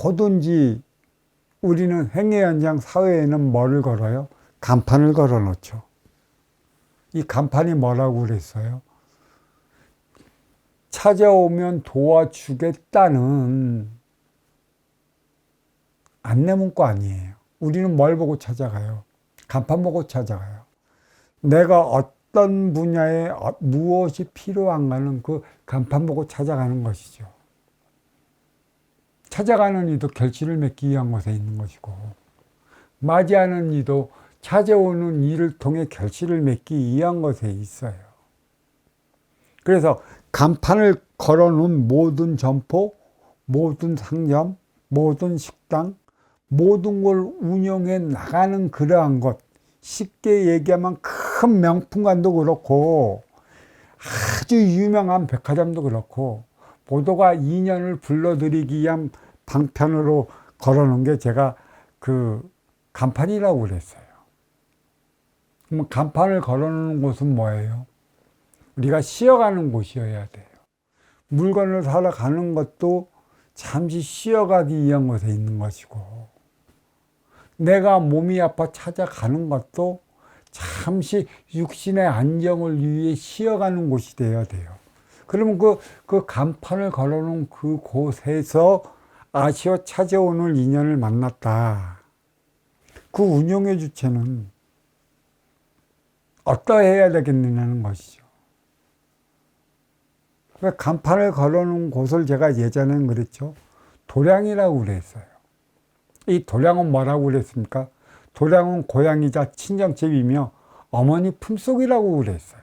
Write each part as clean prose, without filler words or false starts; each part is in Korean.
뭐든지 우리는 행위 현장 사회에는 뭐를 걸어요? 간판을 걸어 놓죠. 이 간판이 뭐라고 그랬어요? 찾아오면 도와주겠다는 안내 문구 아니에요. 우리는 뭘 보고 찾아가요? 간판 보고 찾아가요. 내가 어떤 분야에 무엇이 필요한가는 그 간판 보고 찾아가는 것이죠. 찾아가는 이도 결실을 맺기 위한 것에 있는 것이고, 맞이하는 이도 찾아오는 이를 통해 결실을 맺기 위한 것에 있어요. 그래서 간판을 걸어놓은 모든 점포, 모든 상점, 모든 식당, 모든 걸 운영해 나가는 그러한 것, 쉽게 얘기하면 큰 명품관도 그렇고 아주 유명한 백화점도 그렇고 모두가 인연을 불러들이기 위한 방편으로 걸어놓은 게 제가 그 간판이라고 그랬어요. 그럼 간판을 걸어놓는 곳은 뭐예요? 우리가 쉬어가는 곳이어야 돼요. 물건을 사러 가는 것도 잠시 쉬어가기 위한 곳에 있는 것이고, 내가 몸이 아파 찾아가는 것도 잠시 육신의 안정을 위해 쉬어가는 곳이 되어야 돼요. 그러면 그 간판을 걸어놓은 그곳에서 아쉬워 찾아오는 인연을 만났다. 그 운용의 주체는 어떠해야 되겠느냐는 것이죠. 간판을 걸어놓은 곳을 제가 예전에는 그랬죠. 도량이라고 그랬어요. 이 도량은 뭐라고 그랬습니까? 도량은 고향이자 친정집이며 어머니 품속이라고 그랬어요.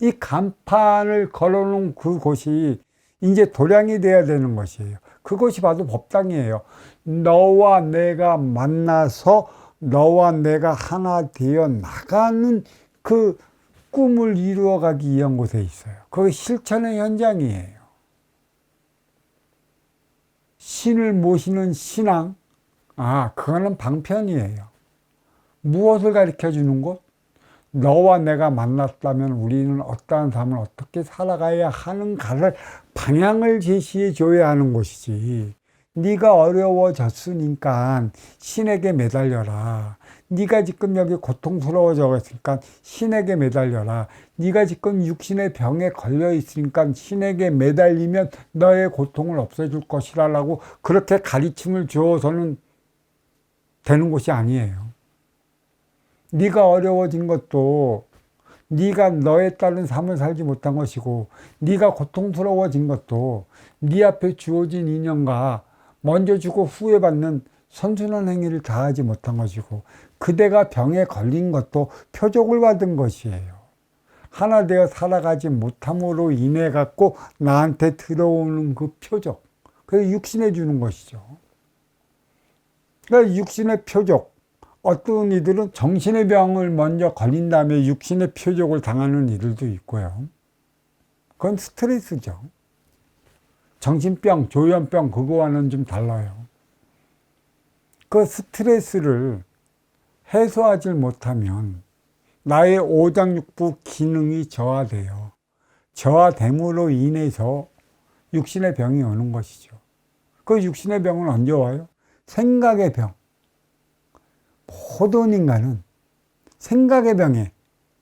이 간판을 걸어놓은 그곳이 이제 도량이 돼야 되는 것이에요. 그것이 바로 법당이에요. 너와 내가 만나서 너와 내가 하나 되어 나가는 그 꿈을 이루어가기 위한 곳에 있어요. 그게 실천의 현장이에요. 신을 모시는 신앙, 그거는 방편이에요. 무엇을 가르쳐 주는 곳? 너와 내가 만났다면 우리는 어떠한 삶을 어떻게 살아가야 하는가를 방향을 제시해 줘야 하는 곳이지. 네가 어려워졌으니까 신에게 매달려라. 네가 지금 여기 고통스러워져 있으니까 신에게 매달려라. 네가 지금 육신의 병에 걸려 있으니까 신에게 매달리면 너의 고통을 없애줄 것이라고 그렇게 가르침을 주어서는 되는 곳이 아니에요. 네가 어려워진 것도 네가 너에 따른 삶을 살지 못한 것이고, 네가 고통스러워진 것도 네 앞에 주어진 인연과 먼저 주고 후회 받는 선순환 행위를 다하지 못한 것이고, 그대가 병에 걸린 것도 표적을 받은 것이에요. 하나 되어 살아가지 못함으로 인해 갖고 나한테 들어오는 그 표적, 그래서 육신해 주는 것이죠. 그러니까 육신의 표적, 어떤 이들은 정신의 병을 먼저 걸린 다음에 육신의 표적을 당하는 이들도 있고요. 그건 스트레스죠. 정신병, 조현병 그거와는 좀 달라요. 그 스트레스를 해소하지 못하면 나의 오장육부 기능이 저하돼요. 저하됨으로 인해서 육신의 병이 오는 것이죠. 그 육신의 병은 언제 와요? 생각의 병. 모든 인간은 생각의 병에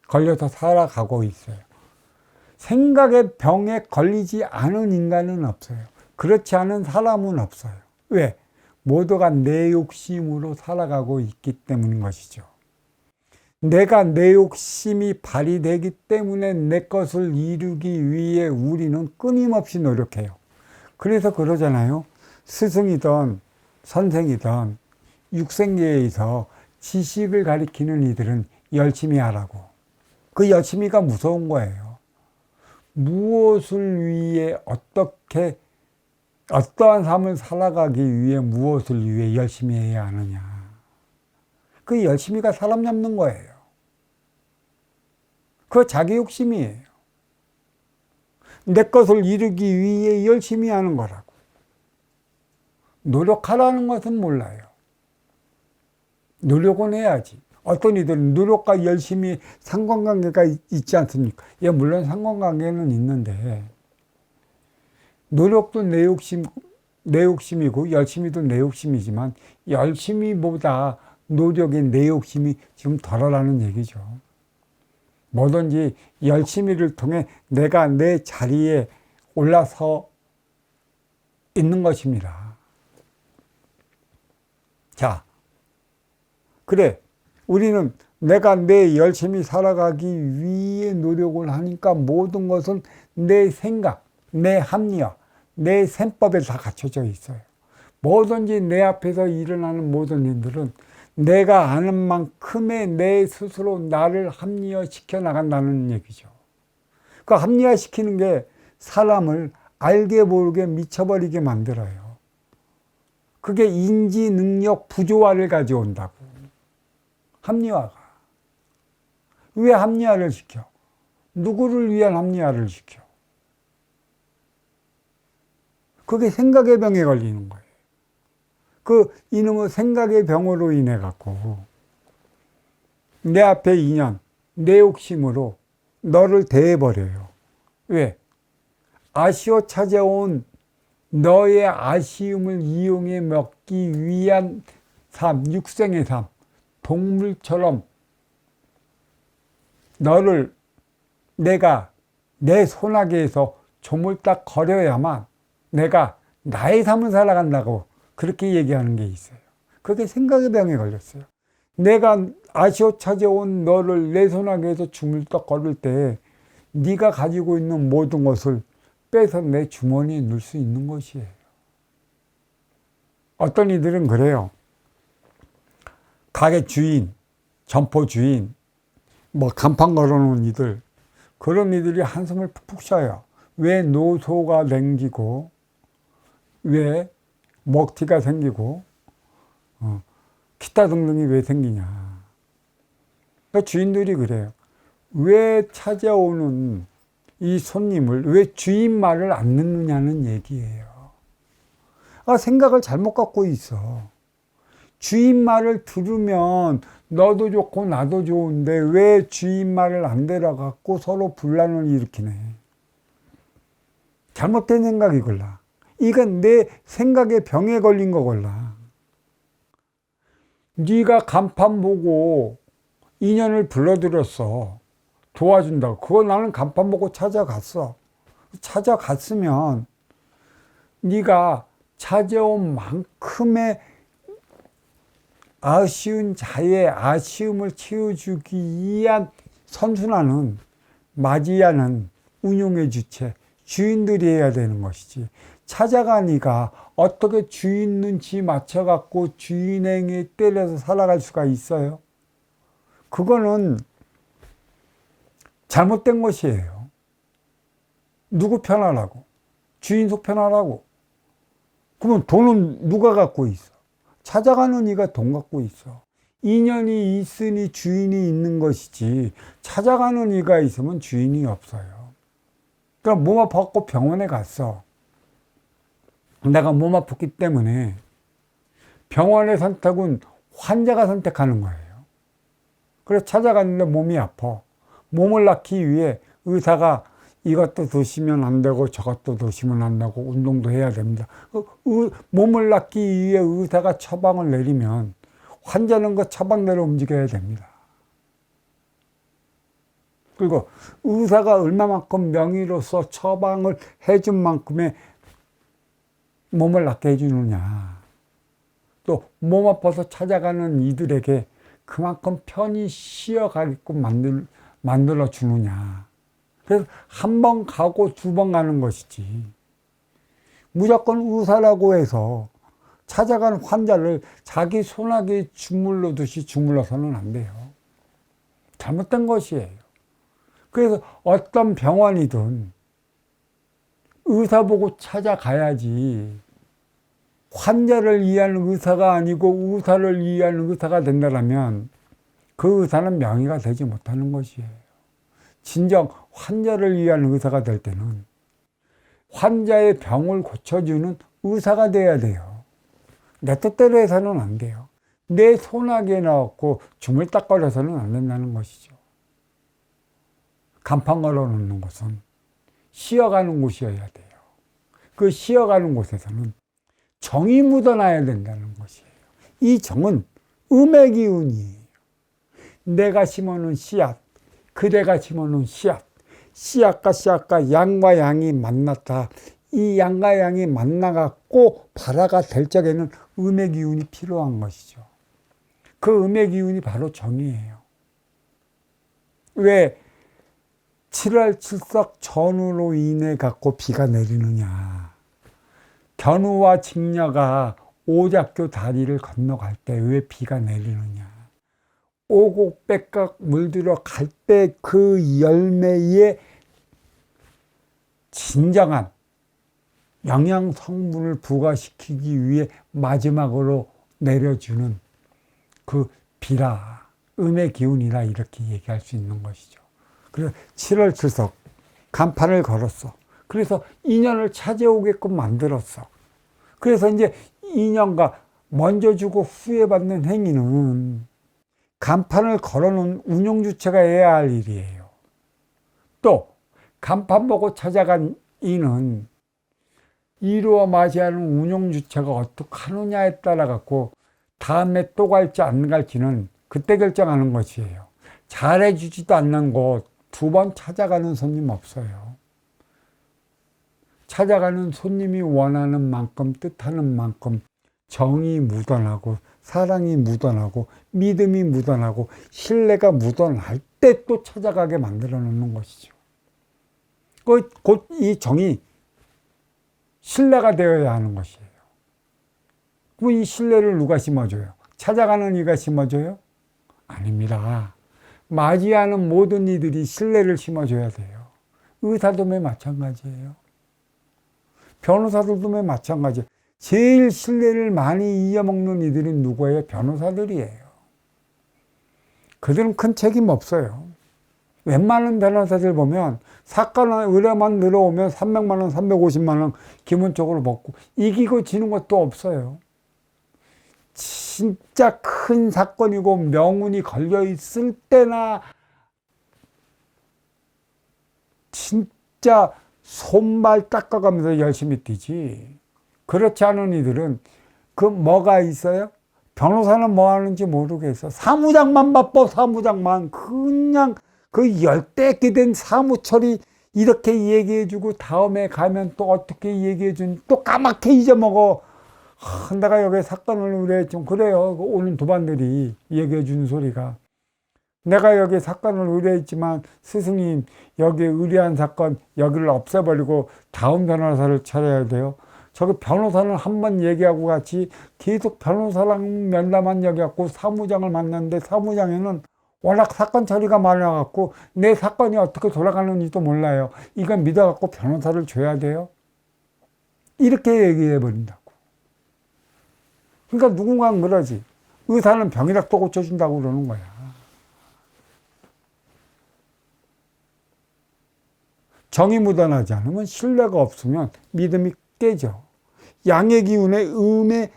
걸려서 살아가고 있어요. 생각의 병에 걸리지 않은 인간은 없어요. 그렇지 않은 사람은 없어요. 왜? 모두가 내 욕심으로 살아가고 있기 때문인 것이죠. 내가 내 욕심이 발휘되기 때문에 내 것을 이루기 위해 우리는 끊임없이 노력해요. 그래서 그러잖아요. 스승이든 선생이든 육생계에서 지식을 가리키는 이들은 열심히 하라고. 그 열심히가 무서운 거예요. 무엇을 위해 어떻게 어떠한 삶을 살아가기 위해 무엇을 위해 열심히 해야 하느냐. 그 열심히가 사람 잡는 거예요. 그거 자기 욕심이에요. 내 것을 이루기 위해 열심히 하는 거라고. 노력하라는 것은 몰라요. 노력은 해야지. 어떤 이들은 노력과 열심히 상관관계가 있지 않습니까? 예, 물론 상관관계는 있는데, 노력도 내 욕심이고, 열심히도 내 욕심이지만, 열심히보다 노력의 내 욕심이 지금 덜하라는 얘기죠. 뭐든지 열심히를 통해 내가 내 자리에 올라서 있는 것입니다. 자, 그래. 우리는 내가 내 열심히 살아가기 위해 노력을 하니까 모든 것은 내 생각, 내 합리화, 내 셈법에 다 갖춰져 있어요. 뭐든지 내 앞에서 일어나는 모든 일들은 내가 아는 만큼의 내 스스로 나를 합리화시켜 나간다는 얘기죠. 그 합리화시키는 게 사람을 알게 모르게 미쳐버리게 만들어요. 그게 인지 능력 부조화를 가져온다고. 합리화가. 왜 합리화를 시켜? 누구를 위한 합리화를 시켜? 그게 생각의 병에 걸리는 거예요. 그 이놈의 생각의 병으로 인해 갖고 내 앞에 인연, 내 욕심으로 너를 대해버려요. 왜? 아쉬워 찾아온 너의 아쉬움을 이용해 먹기 위한 삶, 육생의 삶, 동물처럼 너를 내가 내 손아귀에서 조물딱 거려야만 내가 나의 삶을 살아간다고 그렇게 얘기하는 게 있어요. 그게 생각의 병에 걸렸어요. 내가 아쉬워 찾아온 너를 내 손아귀에서 주물떡 걸을 때 네가 가지고 있는 모든 것을 빼서 내 주머니에 넣을 수 있는 것이에요. 어떤 이들은 그래요. 가게 주인, 점포 주인, 뭐 간판 걸어놓은 이들, 그런 이들이 한숨을 푹푹 쉬어요. 왜 노소가 생기고, 왜 먹튀가 생기고, 기타 등등이 왜 생기냐. 그러니까 주인들이 그래요. 왜 찾아오는 이 손님을 왜 주인 말을 안 듣느냐는 얘기예요. 아, 생각을 잘못 갖고 있어. 주인 말을 들으면 너도 좋고 나도 좋은데 왜 주인 말을 안 들어갖고 서로 분란을 일으키네. 잘못된 생각이걸라. 이건 내 생각의 병에 걸린 거걸라. 네가 간판 보고 인연을 불러들였어. 도와준다고. 그거 나는 간판 보고 찾아갔어. 찾아갔으면 네가 찾아온 만큼의 아쉬운 자의 아쉬움을 채워주기 위한 선순환은 맞이하는 운용의 주체, 주인들이 해야 되는 것이지. 찾아가니까 어떻게 주인 눈치 맞춰갖고 주인에게 때려서 살아갈 수가 있어요? 그거는 잘못된 것이에요. 누구 편하라고? 주인 속 편하라고? 그러면 돈은 누가 갖고 있어? 찾아가는 이가 돈 갖고 있어. 인연이 있으니 주인이 있는 것이지 찾아가는 이가 있으면 주인이 없어요. 그럼 몸 아파갖고 병원에 갔어. 내가 몸 아팠기 때문에 병원의 선택은 환자가 선택하는 거예요. 그래서 찾아갔는데 몸이 아파. 몸을 낫기 위해 의사가 이것도 드시면 안 되고 저것도 드시면 안 되고 운동도 해야 됩니다. 몸을 낫기 위해 의사가 처방을 내리면 환자는 그 처방대로 움직여야 됩니다. 그리고 의사가 얼마만큼 명의로서 처방을 해준 만큼의 몸을 낫게 해주느냐. 또 몸 아파서 찾아가는 이들에게 그만큼 편히 쉬어가게끔 만들어 주느냐. 그래서 한 번 가고 두 번 가는 것이지. 무조건 의사라고 해서 찾아가는 환자를 자기 손아귀에 주물러듯이 주물러서는 안 돼요. 잘못된 것이에요. 그래서 어떤 병원이든 의사 보고 찾아가야지. 환자를 이해하는 의사가 아니고 의사를 이해하는 의사가 된다면 그 의사는 명의가 되지 못하는 것이에요. 진정 환자를 이해하는 의사가 될 때는 환자의 병을 고쳐주는 의사가 돼야 돼요. 내 뜻대로 해서는 안 돼요. 내 손아귀에 넣고 주물딱거려서는 안 된다는 것이죠. 간판 걸어놓는 곳은 쉬어가는 곳이어야 돼요. 그 쉬어가는 곳에서는 정이 묻어나야 된다는 것이에요. 이 정은 음의 기운이에요. 내가 심어놓은 씨앗, 그대가 심어놓은 씨앗, 씨앗과 양과 양이 만났다. 이 양과 양이 만나갖고 발화가 될 적에는 음의 기운이 필요한 것이죠. 그 음의 기운이 바로 정이에요. 왜 7월 7석 전우로 인해 갖고 비가 내리느냐. 견우와 직녀가 오작교 다리를 건너갈 때 왜 비가 내리느냐. 오곡백각 물들어 갈 때 그 열매에 진정한 영양 성분을 부과시키기 위해 마지막으로 내려주는 그 비라, 음의 기운이라 이렇게 얘기할 수 있는 것이죠. 그래서 7월 7석 간판을 걸었어. 그래서 인연을 찾아오게끔 만들었어. 그래서 이제 인연과 먼저 주고 후에 받는 행위는 간판을 걸어놓은 운용주체가 해야 할 일이에요. 또 간판 보고 찾아간 이는 이루어 맞이하는 운용주체가 어떻게 하느냐에 따라 갖고 다음에 또 갈지 안 갈지는 그때 결정하는 것이에요. 잘해주지도 않는 곳 2번 찾아가는 손님 없어요. 찾아가는 손님이 원하는 만큼 뜻하는 만큼 정이 묻어나고 사랑이 묻어나고 믿음이 묻어나고 신뢰가 묻어날 때 또 찾아가게 만들어 놓는 것이죠. 곧 이 정이 신뢰가 되어야 하는 것이에요. 그럼 이 신뢰를 누가 심어줘요? 찾아가는 이가 심어줘요? 아닙니다. 맞이하는 모든 이들이 신뢰를 심어줘야 돼요. 의사도 매 마찬가지예요. 변호사들도 매 마찬가지예요. 제일 신뢰를 많이 이어먹는 이들은 누구예요? 변호사들이에요. 그들은 큰 책임 없어요. 웬만한 변호사들 보면 사건 의뢰만 들어오면 300만 원, 350만 원 기본적으로 먹고 이기고 지는 것도 없어요. 진짜 큰 사건이고 명운이 걸려 있을 때나 진짜 손발 닦아가면서 열심히 뛰지. 그렇지 않은 이들은 그 뭐가 있어요? 변호사는 뭐 하는지 모르겠어. 사무장만 바빠, 사무장만. 그냥 그 열대끼 된 사무처리 이렇게 얘기해주고 다음에 가면 또 어떻게 얘기해주니 또 까맣게 잊어먹어. 내가 여기 사건을 의뢰했죠. 그래요. 오는 도반들이 얘기해주는 소리가. 내가 여기 사건을 의뢰했지만 스승님 여기 의뢰한 사건 여기를 없애버리고 다음 변호사를 차려야 돼요. 저기 변호사는 한 번 얘기하고 같이 계속 변호사랑 면담한 얘기하고 사무장을 만났는데 사무장에는 워낙 사건 처리가 많아갖고 내 사건이 어떻게 돌아가는지도 몰라요. 이건 믿어갖고 변호사를 줘야 돼요. 이렇게 얘기해버린다고. 그러니까 누군가는 그러지. 의사는 병이라도 고쳐준다고 그러는 거야. 정이 묻어나지 않으면 신뢰가 없으면 믿음이 깨져. 양의 기운에 음의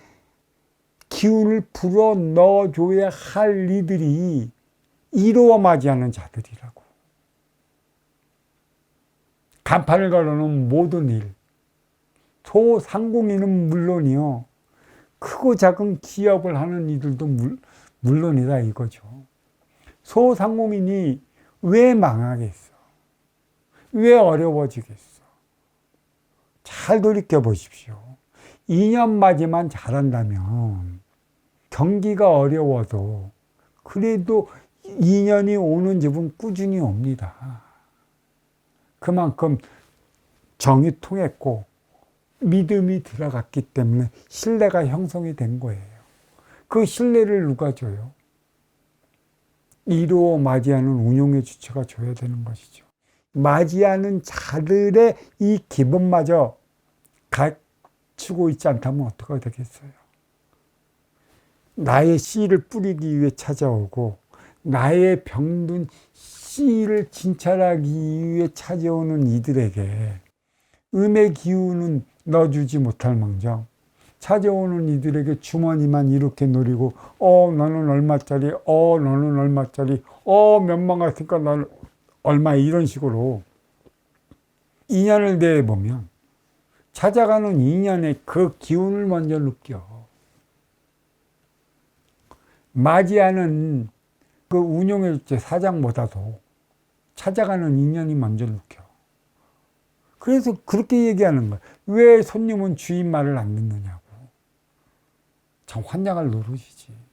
기운을 불어 넣어줘야 할 이들이 이루어 맞이하는 자들이라고. 간판을 걸어놓은 모든 일, 소상공인은 물론이요. 크고 작은 기업을 하는 이들도 물론이다 이거죠. 소상공인이 왜 망하겠어? 왜 어려워지겠어? 잘 돌이켜 보십시오. 2년 맞이만 잘한다면 경기가 어려워도 그래도 2년이 오는 집은 꾸준히 옵니다. 그만큼 정이 통했고 믿음이 들어갔기 때문에 신뢰가 형성이 된 거예요. 그 신뢰를 누가 줘요? 이루어 맞이하는 운용의 주체가 줘야 되는 것이죠. 맞이하는 자들의 이 기분마저 갖추고 있지 않다면 어떻게 되겠어요? 나의 씨를 뿌리기 위해 찾아오고 나의 병든 씨를 진찰하기 위해 찾아오는 이들에게 음의 기운은 넣어주지 못할 망정 찾아오는 이들에게 주머니만 이렇게 노리고 너는 얼마짜리 너는 얼마짜리 몇만 같으니까 나는 얼마 이런 식으로 인연을 대해보면 찾아가는 인연의 그 기운을 먼저 느껴. 맞이하는 그 운용일제 사장보다도 찾아가는 인연이 먼저 느껴. 그래서 그렇게 얘기하는 거야. 왜 손님은 주인 말을 안 듣느냐고. 참 환장할 노릇이지.